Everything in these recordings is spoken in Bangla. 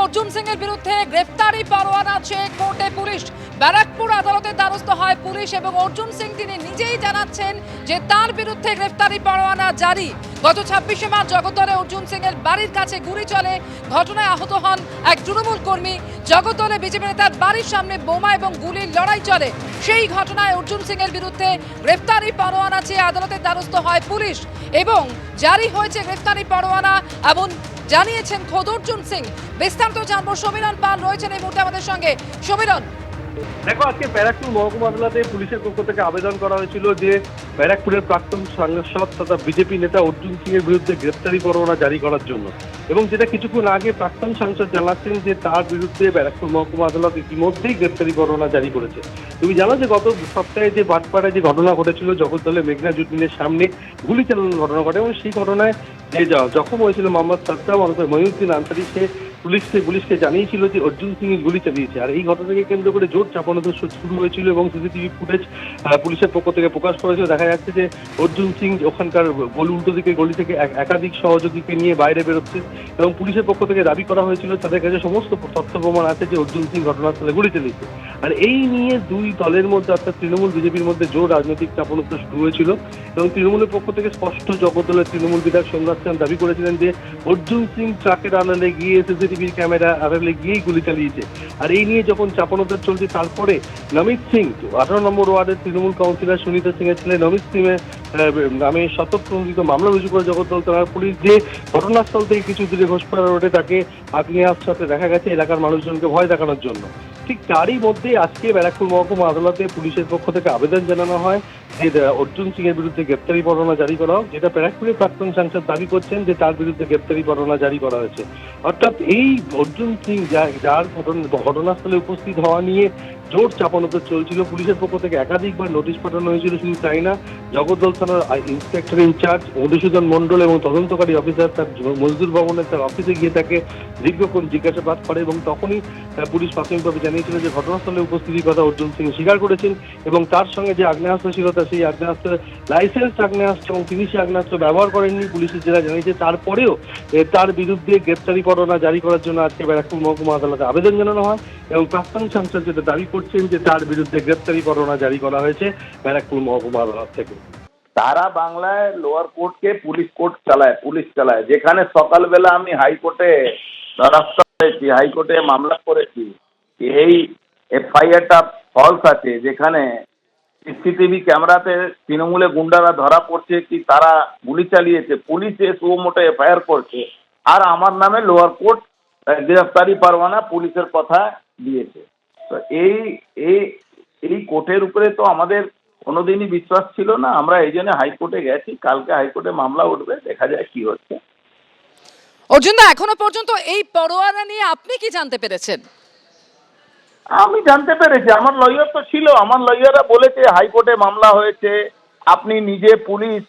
অর্জুন সিং এর বিরুদ্ধে গ্রেফতারি পরোয়ানা চেয়ে কোর্টে পুলিশ। ব্যারাকপুর আদালতে দ্বারস্থ হয় পুলিশ এবং অর্জুন সিং তিনি নিজেই জানাচ্ছেন যে তার বিরুদ্ধে গ্রেফতারি পরোয়ানা জারি। গত 26শে মার্চ জগদ্দলে অর্জুন সিং এর বাড়ির কাছে গুলি চলে, ঘটনায় আহত হন এক তৃণমূল কর্মী। জগদ্দলে বিজেপি নেতার বাড়ির সামনে বোমা এবং গুলির লড়াই চলে। সেই ঘটনায় অর্জুন সিং এর বিরুদ্ধে গ্রেফতারি পরোয়ানা চেয়ে আদালতের দ্বারস্থ হয় পুলিশ এবং জারি হয়েছে গ্রেফতারি পরোয়ানা এমন জানিয়েছেন খোদ অর্জুন সিং। বিস্তারিত জানবো, সমীরণ পাল রয়েছেন এই মুহূর্তে আমাদের সঙ্গে। সমীরণ, দেখো, আজকে ব্যারাকপুর মহকুমা আদালতে পুলিশের পক্ষ থেকে আবেদন করা হয়েছিল যে ব্যারাকপুরের প্রাক্তন সাংসদ তথা বিজেপি নেতা অর্জুন সিং এর বিরুদ্ধে গ্রেফতারি পরোয়ানা জারি করার জন্য, এবং যেটা কিছুক্ষণ আগে প্রাক্তন সাংসদ জানাচ্ছেন যে তার বিরুদ্ধে ব্যারাকপুর মহকুমা আদালত ইতিমধ্যেই গ্রেফতারি পরোয়ানা জারি করেছে। তুমি জানো যে গত সপ্তাহে যে বাটপাড়ায় যে ঘটনা ঘটেছিল, জগদ্দলে মেঘনা জুট মিলের সামনে গুলি চালানোর ঘটনা ঘটে, এবং সেই ঘটনায় যে জখম হয়েছিল মোহাম্মদ সাদ্দাম মহিউদ্দিন আনসারি, সে পুলিশকে জানিয়েছিল যে অর্জুন সিং গুলি চালিয়েছে। আর এই ঘটনাকে কেন্দ্র করে জোর চাপানোতর শুরু হয়েছিল এবং সিসিটিভি ফুটেজ পুলিশের পক্ষ থেকে প্রকাশ করেছিল। দেখা যাচ্ছে যে অর্জুন সিং ওখানকার উল্টো দিকে গলি থেকে একাধিক সহযোগীকে নিয়ে বাইরে বেরোচ্ছে এবং পুলিশের পক্ষ থেকে দাবি করা হয়েছিল তাদের কাছে সমস্ত তথ্য প্রমাণ আছে যে অর্জুন সিং ঘটনাস্থলে গুলি চালিয়েছে। আর এই নিয়ে দুই দলের মধ্যে অর্থাৎ তৃণমূল বিজেপির মধ্যে জোর রাজনৈতিক চাপানোতর শুরু হয়েছিল এবং তৃণমূলের পক্ষ থেকে স্পষ্ট জগদ্দলের তৃণমূল বিধায়ক সোমনাথ সেন দাবি করেছিলেন যে অর্জুন সিং ট্রাকের আড়ালে গিয়ে সিসিটিভির ক্যামেরা আড়ালে গিয়েই গুলি চালিয়েছে। আর এই নিয়ে যখন চাপানোতর চলছে, তারপরে নমিত সিং 18 নম্বর ওয়ার্ডের তৃণমূল কাউন্সিলর সুনীতা সিং এর ছেলে নমিত সিং নামে শতপ্রণোদিত মামলা রুজু করে জগদ্দল থানার পুলিশ, যে ঘটনাস্থল থেকে কিছু দূরে ঘোষপাড়া রোডে তাকে আগ্নেয়াস্ত্র সাথে দেখা গেছে এলাকার মানুষজনকে ভয় দেখানোর জন্য। ঠিক তারই মধ্যে আজকে ব্যারাকপুর মহকুমা আদালতে পুলিশের পক্ষ থেকে আবেদন জানানো হয় যে অর্জুন সিং এর বিরুদ্ধে গ্রেপ্তারি পরোয়ানা জারি করা হোক, যেটা ব্যারাকপুরের প্রাক্তন সাংসদ দাবি করছেন যে তার বিরুদ্ধে গ্রেপ্তারি পরোয়ানা জারি করা হয়েছে। অর্থাৎ এই অর্জুন সিং যার ঘটনাস্থলে উপস্থিত হওয়া নিয়ে জোর চাপানোতর চলছিল, পুলিশের পক্ষ থেকে একাধিকবার নোটিশ পাঠানো হয়েছিল। শুধু তাই না, জগদ্দল থানার ইন্সপেক্টর ইনচার্জ মধুসূদন মণ্ডল এবং তদন্তকারী অফিসার তার মজদুর ভবনের তার অফিসে গিয়ে তাকে দীর্ঘক্ষণ জিজ্ঞাসাবাদ করে এবং তখনই পুলিশ প্রাথমিকভাবে জানিয়েছিল যে ঘটনাস্থলে উপস্থিতির কথা অর্জুন সিং স্বীকার করেছেন এবং তার সঙ্গে যে আগ্নেয়াস্ত্র ছিল সেই আগ্নেয়াস্ত্রের লাইসেন্স আগ্নেয়াস্ত্র এবং তিনি সেই আগ্নেয়াস্ত্র ব্যবহার করেননি, পুলিশের যেটা জানিয়েছে। তারপরেও তার বিরুদ্ধে গ্রেপ্তারি পরোয়ানা জারি করার জন্য আজকে ব্যারাকপুর মহকুমা আদালতে আবেদন জানানো হয় এবং প্রাক্তন সাংসদ যেটা দাবি করছেন যে তার বিরুদ্ধে গ্রেপ্তারি পরোয়ানা জারি করা হয়েছে ব্যারাকপুর মহকুমা আদালত থেকে। তারা বাংলায় লোয়ার কোর্টকে পুলিশ চালায়, যেখানে সকালবেলা আমি হাইকোর্টে দ্বারস্থ হয়েছি, হাইকোর্টে মামলা করেছি। এই এফআইআরটা ফলস আছে, যেখানে সিসিটিভি ক্যামেরাতে তৃণমূলে গুন্ডারা ধরা পড়ছে কি তারা গুলি চালিয়েছে, পুলিশে সুমোটো এফআইআর করছে, আর আমার নামে লোয়ার কোর্ট গ্রেফতারি পরোয়ানা পুলিশের কথা দিয়েছে। তো এই কোর্টের উপরে তো আমাদের কোনোদিনই বিশ্বাস ছিল না। আমরা এই জন্য হাইকোর্টে গেছি, কালকে হাইকোর্টে মামলা উঠবে, দেখা যায় কি হচ্ছে। অর্জুনদা, এখনো পর্যন্ত এই পরোয়ানা নিয়ে আপনি কি জানতে পেরেছেন? আমি জানতে পেরেছি, আমার লয়ার তো ছিল, আমার লয়াররা বলেছে হাইকোর্টে মামলা হয়েছে, আপনি নিজে পুলিশ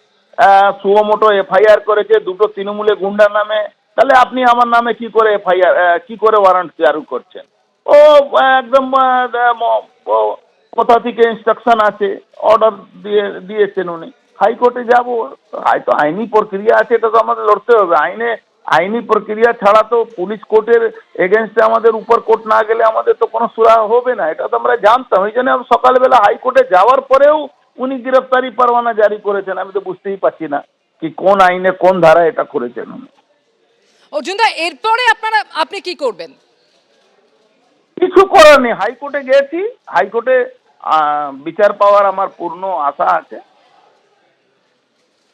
সুমোটো এফআইআর করেছে দুটো তৃণমূলে গুন্ডার নামে, তাহলে আপনি আমার নামে কি করে এফআইআর কি করে ওয়ারেন্ট জারি করছেন? ও একদম কোথা থেকে ইনস্ট্রাকশন আছে, অর্ডার দিয়েছেন উনি। হাইকোর্টে যাব, হয়তো আইনি প্রক্রিয়া আছে, এটা তো আমাদের লড়তে হবে। আইনি প্রক্রিয়া ছাড়া তো পুলিশ কোর্টের এগেনস্টে আমাদের উপর কোর্ট না গেলে আমাদের তো কোনো সুরা হবে না, এটা তো আমরা জানতাম। এই জন্য সকালবেলা হাইকোর্টে যাওয়ার পরেও উনি গ্রেফতারি পরোয়ানা জারি করেছেন। আমি তো বুঝতেই পারছি না কি কোন আইনে কোন ধারা এটা করেছেন উনি। অর্জুনদা, এরপরে আপনি কি করবেন? কিছু করার নেই, হাইকোর্টে গেছি, হাইকোর্টে বিচার পাওয়ার আমার পূর্ণ আশা আছে।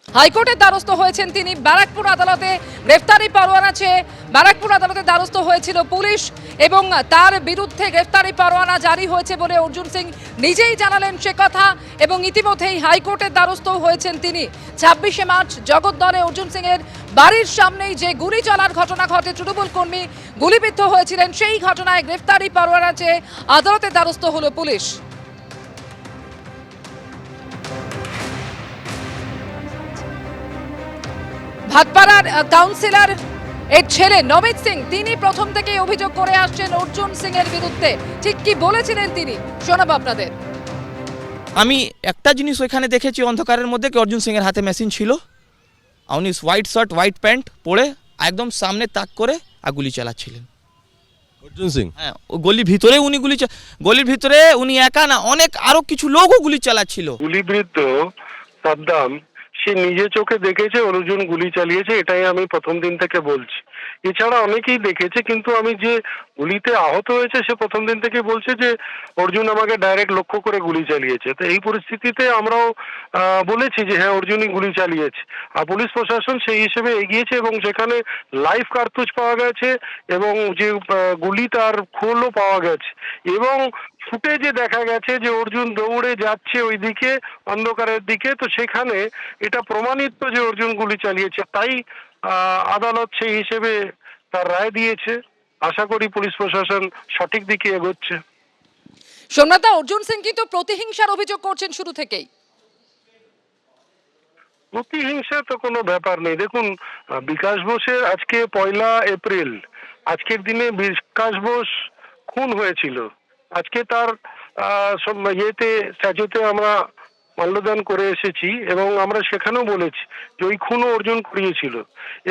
হাইকোর্টের দ্বারস্থ হয়েছেন তিনি। ব্যারাকপুর আদালতে গ্রেফতারি পরোয়ানা চেয়ে ব্যারাকপুর আদালতে দ্বারস্থ হয়েছিল পুলিশ এবং তার বিরুদ্ধে গ্রেফতারি পরোয়ানা জারি হয়েছে বলে অর্জুন সিং নিজেই জানালেন সে কথা এবং ইতিমধ্যেই হাইকোর্টের দ্বারস্থ হয়েছেন তিনি। 26শে মার্চ জগদ্দলে অর্জুন সিং এর বাড়ির সামনেই যে গুলি চলার ঘটনা ঘটে, তৃণমূল কর্মী গুলিবিদ্ধ হয়েছিলেন, সেই ঘটনায় গ্রেফতারি পরোয়ানা চেয়ে আদালতে দ্বারস্থ হলো পুলিশ। ভাটপাড়ার কাউন্সিলর এর ছেলে নমিত সিং তিনি প্রথম থেকে অভিযোগ করে আসছেন অর্জুন সিং এর বিরুদ্ধে। ঠিক কি বলেছিলেন তিনি, শোনাবো আপনাদের। আমি একটা জিনিস ওইখানে দেখেছি অন্ধকারের মধ্যে, কি অর্জুন সিং এর হাতে মেশিন ছিল, উনি হোয়াইট শার্ট হোয়াইট প্যান্ট পরে একদম সামনে তাক করে গুলি চালাচ্ছিলেন। অর্জুন সিং। হ্যাঁ, ও গলির ভিতরে উনি গলির ভিতরে উনি একা না, অনেক আরো কিছু লোকও গুলি চালাচ্ছিল। গুলিবিদ্ধ সাদ্দাম সে নিজে চোখে দেখেছে অর্জুন গুলি চালিয়েছে, এটাই আমি প্রথম দিন থেকে বলছি। এছাড়া অনেকেই দেখেছে, কিন্তু আমি যে গুলিতে আহত হয়েছে সে প্রথম দিন থেকে বলছে যে অর্জুন আমাকে ডাইরেক্ট লক্ষ্য করে গুলি চালিয়েছে। তো এই পরিস্থিতিতে আমরাও বলেছি যে হ্যাঁ অর্জুনই গুলি চালিয়েছে, আর পুলিশ প্রশাসন সেই হিসেবে এগিয়েছে এবং সেখানে লাইভ কার্তুজ পাওয়া গেছে এবং যে গুলি তার খোলও পাওয়া গেছে এবং ফুটেজে দেখা গেছে যে অর্জুন দৌড়ে যাচ্ছে ওই দিকে অন্ধকারের দিকে। তো সেখানে এটা প্রমাণিত যে অর্জুন গুলি চালিয়েছে, তাই আদালত সেই হিসেবে তার রায় দিয়েছে। আশা করি পুলিশ প্রশাসন সঠিক দিকে এগোচ্ছে। সোমনাথদা, অর্জুন সিং কিন্তু প্রতিহিংসার অভিযোগ করছেন শুরু থেকেই। প্রতিহিংসা তো কোনো ব্যাপার নেই। দেখুন, বিকাশ বোসের আজকে 1 এপ্রিল, আজকের দিনে বিকাশ বোস খুন হয়েছিল। আজকে তার ইয়েতে স্ট্যাচুতে আমরা মাল্যদান করে এসেছি এবং আমরা সেখানেও বলেছি যে ওই খুনও অর্জুন করিয়েছিল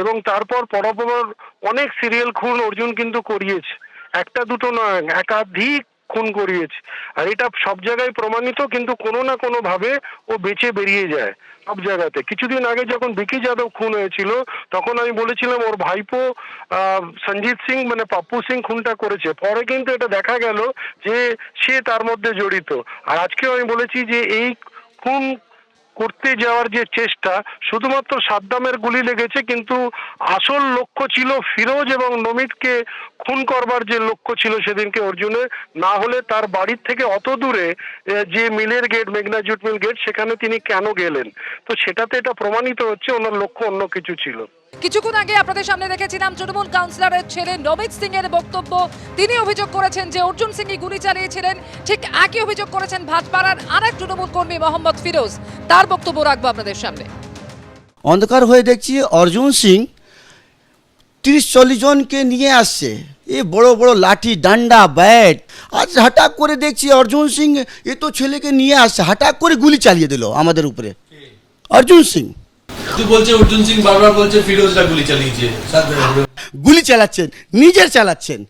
এবং তারপর পরপর অনেক সিরিয়াল খুন অর্জুন কিন্তু করিয়েছে, একটা দুটো নয়, একাধিক খুন করিয়েছে। আর এটা সব জায়গায় প্রমাণিত, কিন্তু কোনো না কোনো ভাবে ও বেঁচে বেরিয়ে যায় সব জায়গাতে। কিছুদিন আগে যখন বিকি যাদব খুন হয়েছিল তখন আমি বলেছিলাম ওর ভাইপো সঞ্জিত সিং মানে পাপ্পু সিং খুনটা করেছে, পরে কিন্তু এটা দেখা গেল যে সে তার মধ্যে জড়িত। আর আজকেও আমি বলেছি যে এই খুন করতে যাওয়ার যে চেষ্টা, শুধুমাত্র সাদ্দামের গুলি লেগেছে, কিন্তু আসল লক্ষ্য ছিল ফিরোজ এবং নমিতকে খুন করবার যে লক্ষ্য ছিল সেদিনকে অর্জুনের। না হলে তার বাড়ির থেকে অত দূরে যে মিলের গেট, মেঘনা জুট মিল গেট, সেখানে তিনি কেন গেলেন, তো সেটাতে এটা প্রমাণিত হচ্ছে ওনার লক্ষ্য অন্য কিছু ছিল। কিছুক্ষণ আগে আপনাদের সামনে রেখেছিলাম তৃণমূল কাউন্সিলরের ছেলে নমিত সিং এর বক্তব্য। তিনি অভিযোগ করেছেন যে অর্জুন সিংই গুলি চালিয়েছিলেন। ঠিক একই অভিযোগ করেছেন ভাটপাড়ার আরেক তৃণমূল কর্মী মোহাম্মদ ফিরোজ। তার বক্তব্য রাখবো আপনাদের সামনে। অন্ধকার হয়ে দেখছি অর্জুন সিং 30-40 জনকে নিয়ে আসছে, এ বড় বড় লাঠি, ডান্ডা, ব্যাট। আজ হঠাৎ করে দেখছি অর্জুন সিং এ তো ছেলেকে নিয়ে আসছে, হঠাৎ করে গুলি চালিয়ে দিল আমাদের উপরে। অর্জুন সিং বলছে অর্জুন সিং বারবার বলছে ফিরোজরা গুলি চালিয়েছে, গুলি চালাচ্ছেন, নিজের চালাচ্ছেন।